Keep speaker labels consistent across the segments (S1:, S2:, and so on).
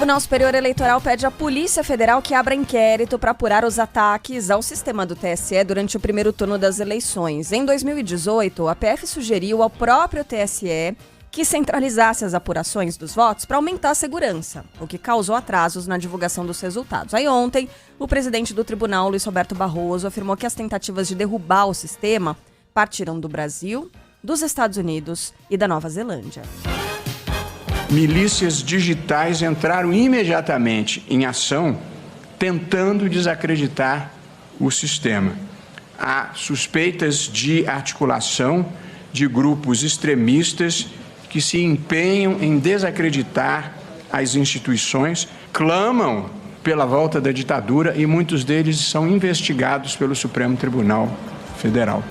S1: Tribunal Superior Eleitoral pede à Polícia Federal que abra inquérito para apurar os ataques ao sistema do TSE durante o primeiro turno das eleições. Em 2018, a PF sugeriu ao próprio TSE que centralizasse as apurações dos votos para aumentar a segurança, o que causou atrasos na divulgação dos resultados. Aí ontem, o presidente do tribunal, Luiz Roberto Barroso, afirmou que as tentativas de derrubar o sistema partiram do Brasil, dos Estados Unidos e da Nova Zelândia.
S2: Milícias digitais entraram imediatamente em ação, tentando desacreditar o sistema. Há suspeitas de articulação de grupos extremistas que se empenham em desacreditar as instituições, clamam pela volta da ditadura e muitos deles são investigados pelo Supremo Tribunal Federal.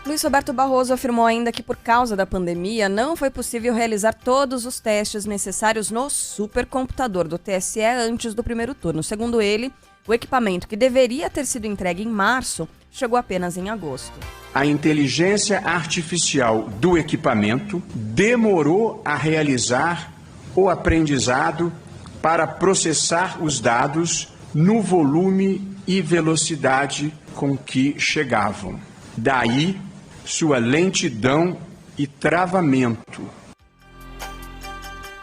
S1: Luiz Roberto Barroso afirmou ainda que, por causa da pandemia, não foi possível realizar todos os testes necessários no supercomputador do TSE antes do primeiro turno. Segundo ele, o equipamento que deveria ter sido entregue em março chegou apenas em agosto.
S2: A inteligência artificial do equipamento demorou a realizar o aprendizado para processar os dados no volume e velocidade com que chegavam. Daí, sua lentidão e travamento.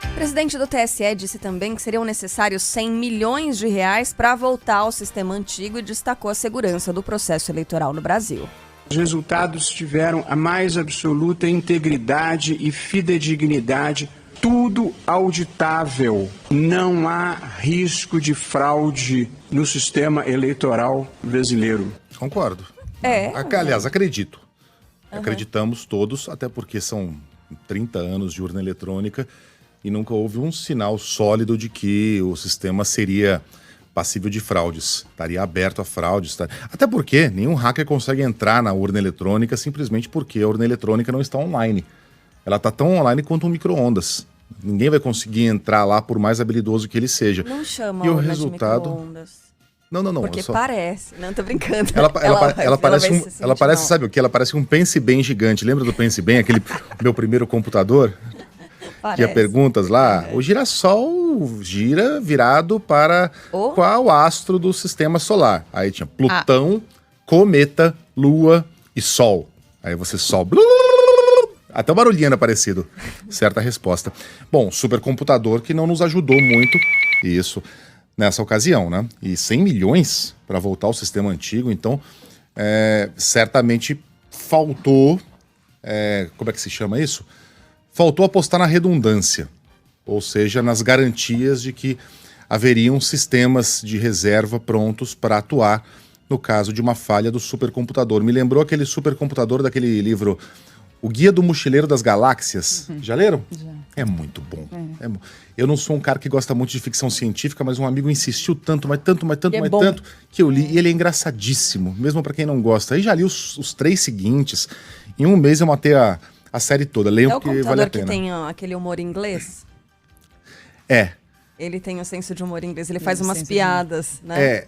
S1: O presidente do TSE disse também que seriam necessários 100 milhões de reais para voltar ao sistema antigo e destacou a segurança do processo eleitoral no Brasil.
S2: Os resultados tiveram a mais absoluta integridade e fidedignidade, tudo auditável. Não há risco de fraude no sistema eleitoral brasileiro.
S3: Concordo. Aliás, acredito. Acreditamos todos, até porque são 30 anos de urna eletrônica e nunca houve um sinal sólido de que o sistema seria passível de fraudes, estaria aberto a fraudes. Até porque nenhum hacker consegue entrar na urna eletrônica simplesmente porque a urna eletrônica não está online. Ela está tão online quanto um micro-ondas. Ninguém vai conseguir entrar lá por mais habilidoso que ele seja.
S1: Não chama
S3: e o
S1: urna
S3: resultado...
S1: de micro-ondas.
S3: Não.
S1: Porque parece. Não, tô brincando.
S3: Ela parece, sabe o que? Ela parece um Pense Bem gigante. Lembra do Pense Bem, aquele meu primeiro computador? Tinha perguntas lá. O girassol gira virado para qual astro do sistema solar? Aí tinha Plutão, Cometa, Lua e Sol. Aí você Sol... Até o barulhinho era parecido. Certa resposta. Bom, supercomputador que não nos ajudou muito. Isso... nessa ocasião, né? E 100 milhões para voltar ao sistema antigo, então certamente faltou, como é que se chama isso? Faltou apostar na redundância, ou seja, nas garantias de que haveriam sistemas de reserva prontos para atuar no caso de uma falha do supercomputador. Me lembrou aquele supercomputador daquele livro O Guia do Mochileiro das Galáxias. Já leram? Já. É muito bom. Eu não sou um cara que gosta muito de ficção científica, mas um amigo insistiu tanto, que eu li. E ele é engraçadíssimo, mesmo para quem não gosta. Aí já li os 3 seguintes. Em um mês eu matei a série toda. Leiam porque vale a pena. É o computador que tem aquele humor inglês? Ele tem o senso de humor inglês, ele faz umas piadas, né?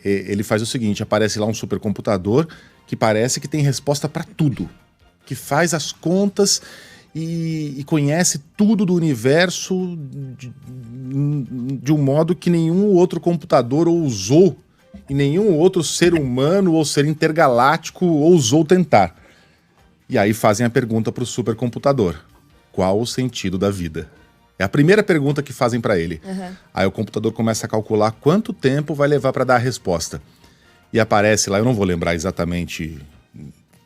S3: Ele faz o seguinte, aparece lá um supercomputador que parece que tem resposta para tudo, que faz as contas e conhece tudo do universo de um modo que nenhum outro computador ousou e nenhum outro ser humano ou ser intergaláctico ousou tentar. E aí fazem a pergunta para o supercomputador: qual o sentido da vida? É a primeira pergunta que fazem para ele. Aí o computador começa a calcular quanto tempo vai levar para dar a resposta. E aparece lá, eu não vou lembrar exatamente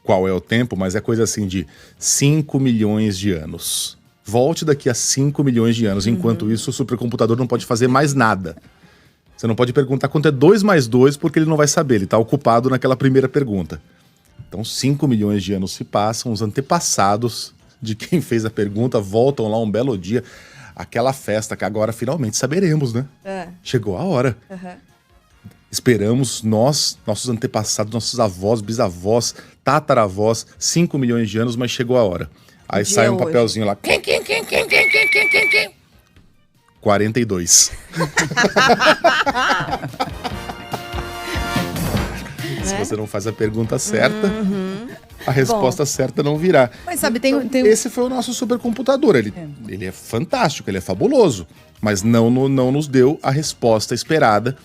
S3: qual é o tempo, mas é coisa assim de 5 milhões de anos. Volte daqui a 5 milhões de anos. Enquanto isso, o supercomputador não pode fazer mais nada. Você não pode perguntar quanto é 2 mais 2, porque ele não vai saber. Ele está ocupado naquela primeira pergunta. Então, 5 milhões de anos se passam, os antepassados de quem fez a pergunta voltam lá um belo dia. Aquela festa que agora finalmente saberemos, né? Chegou a hora. Esperamos nós, nossos antepassados, nossos avós, bisavós, tataravós, 5 milhões de anos, mas chegou a hora. Aí sai um papelzinho lá. 42. Se você não faz a pergunta certa... a resposta certa não virá.
S4: Mas sabe,
S3: Esse foi o nosso supercomputador. Ele é fantástico, ele é fabuloso, mas não nos deu a resposta esperada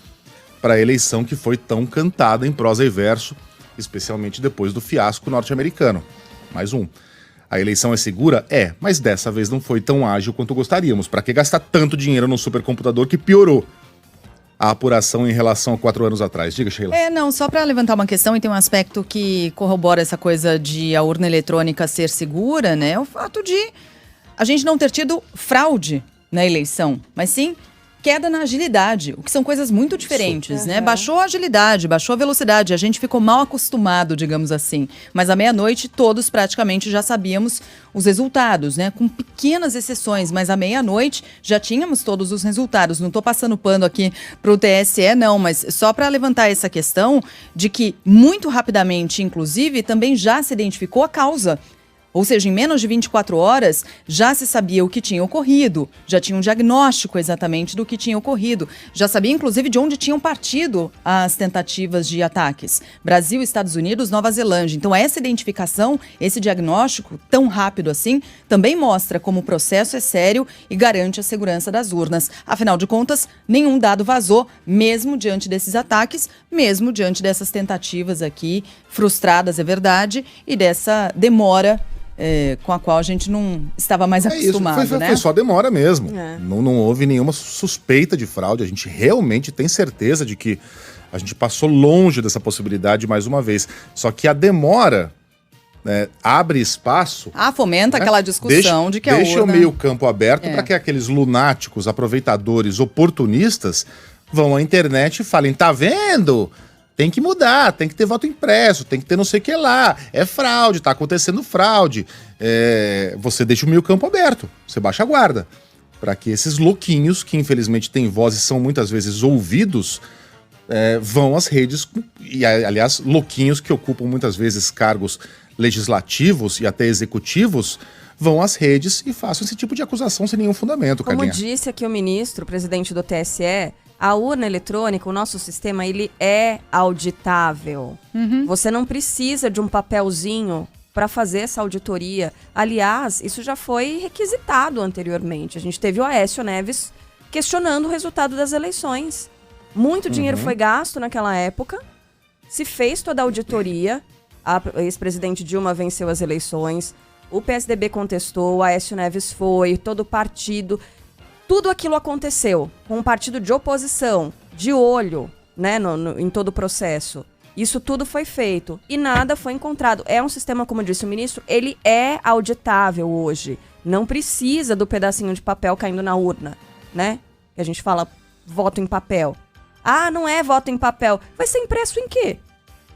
S3: para a eleição que foi tão cantada em prosa e verso, especialmente depois do fiasco norte-americano. Mais um. A eleição é segura? É, mas dessa vez não foi tão ágil quanto gostaríamos. Para que gastar tanto dinheiro num supercomputador que piorou a apuração em relação a 4 anos atrás? Diga, Sheila.
S4: Não, só para levantar uma questão, e tem um aspecto que corrobora essa coisa de a urna eletrônica ser segura, né? O fato de a gente não ter tido fraude na eleição, mas sim queda na agilidade, o que são coisas muito diferentes, né? Baixou a agilidade, baixou a velocidade, a gente ficou mal acostumado, digamos assim. Mas à meia-noite, todos praticamente já sabíamos os resultados, né? Com pequenas exceções, mas à meia-noite já tínhamos todos os resultados. Não estou passando pano aqui para o TSE, não, mas só para levantar essa questão de que, muito rapidamente, inclusive, também já se identificou a causa. Ou seja, em menos de 24 horas, já se sabia o que tinha ocorrido, já tinha um diagnóstico exatamente do que tinha ocorrido, já sabia, inclusive, de onde tinham partido as tentativas de ataques. Brasil, Estados Unidos, Nova Zelândia. Então, essa identificação, esse diagnóstico, tão rápido assim, também mostra como o processo é sério e garante a segurança das urnas. Afinal de contas, nenhum dado vazou, mesmo diante desses ataques, mesmo diante dessas tentativas aqui, frustradas, é verdade, e dessa demora com a qual a gente não estava mais acostumado,
S3: isso.
S4: Né?
S3: Foi só demora mesmo. Não houve nenhuma suspeita de fraude. A gente realmente tem certeza de que a gente passou longe dessa possibilidade mais uma vez. Só que a demora abre espaço...
S4: fomenta aquela discussão de que a urna...
S3: Deixa o meio campo aberto para que aqueles lunáticos, aproveitadores, oportunistas vão à internet e falem, tá vendo? Tem que mudar, tem que ter voto impresso, tem que ter não sei o que lá. É fraude, tá acontecendo fraude. Você deixa o meio campo aberto, você baixa a guarda. Para que esses louquinhos, que infelizmente têm voz e são muitas vezes ouvidos, vão às redes, e aliás, louquinhos que ocupam muitas vezes cargos legislativos e até executivos, vão às redes e façam esse tipo de acusação sem nenhum fundamento,
S1: Como disse aqui o ministro, o presidente do TSE... A urna eletrônica, o nosso sistema, ele é auditável. Você não precisa de um papelzinho para fazer essa auditoria. Aliás, isso já foi requisitado anteriormente. A gente teve o Aécio Neves questionando o resultado das eleições. Muito dinheiro foi gasto naquela época, se fez toda a auditoria, a ex-presidente Dilma venceu as eleições, o PSDB contestou, o Aécio Neves foi, todo o partido... Tudo aquilo aconteceu com um partido de oposição, de olho, né, em todo o processo. Isso tudo foi feito e nada foi encontrado. É um sistema, como disse o ministro, ele é auditável hoje. Não precisa do pedacinho de papel caindo na urna, né? Que a gente fala voto em papel. Não é voto em papel. Vai ser impresso em quê?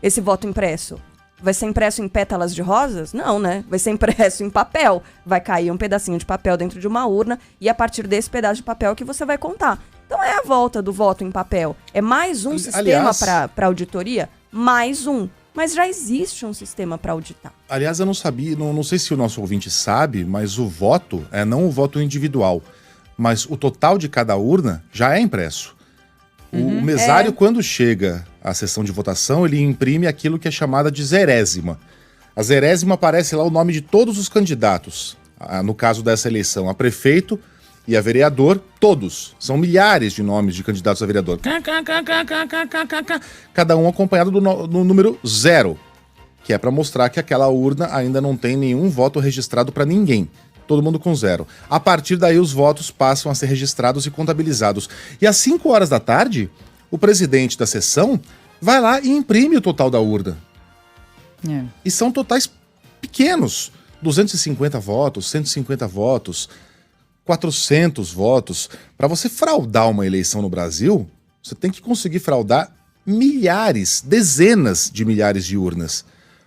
S1: Esse voto impresso? Vai ser impresso em pétalas de rosas? Não, né? Vai ser impresso em papel. Vai cair um pedacinho de papel dentro de uma urna e a partir desse pedaço de papel que você vai contar. Então é a volta do voto em papel. É mais um sistema para auditoria? Mais um. Mas já existe um sistema para auditar.
S3: Aliás, eu não sabia, não sei se o nosso ouvinte sabe, mas o voto é não o voto individual, mas o total de cada urna já é impresso. O mesário, quando chega à sessão de votação, ele imprime aquilo que é chamada de zerésima. A zerésima aparece lá o nome de todos os candidatos. No caso dessa eleição, a prefeito e a vereador, todos. São milhares de nomes de candidatos a vereador. Cada um acompanhado do número 0, que é para mostrar que aquela urna ainda não tem nenhum voto registrado para ninguém. Todo mundo com 0. A partir daí, os votos passam a ser registrados e contabilizados. E às 5 horas da tarde, o presidente da sessão vai lá e imprime o total da urna. E são totais pequenos. 250 votos, 150 votos, 400 votos. Para você fraudar uma eleição no Brasil, você tem que conseguir fraudar milhares, dezenas de milhares de urnas.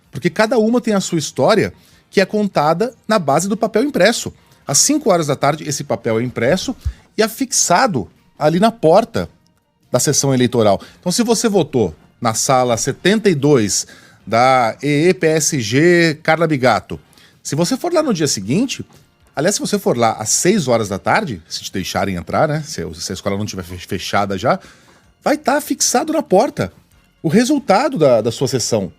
S3: Porque cada uma tem a sua história, que é contada na base do papel impresso. Às 5 horas da tarde, esse papel é impresso e afixado ali na porta da sessão eleitoral. Então, se você votou na sala 72 da EEPSG Carla Bigato, se você for lá no dia seguinte, aliás, se você for lá às 6 horas da tarde, se te deixarem entrar, né? Se a escola não estiver fechada já, vai estar fixado na porta o resultado da sua sessão.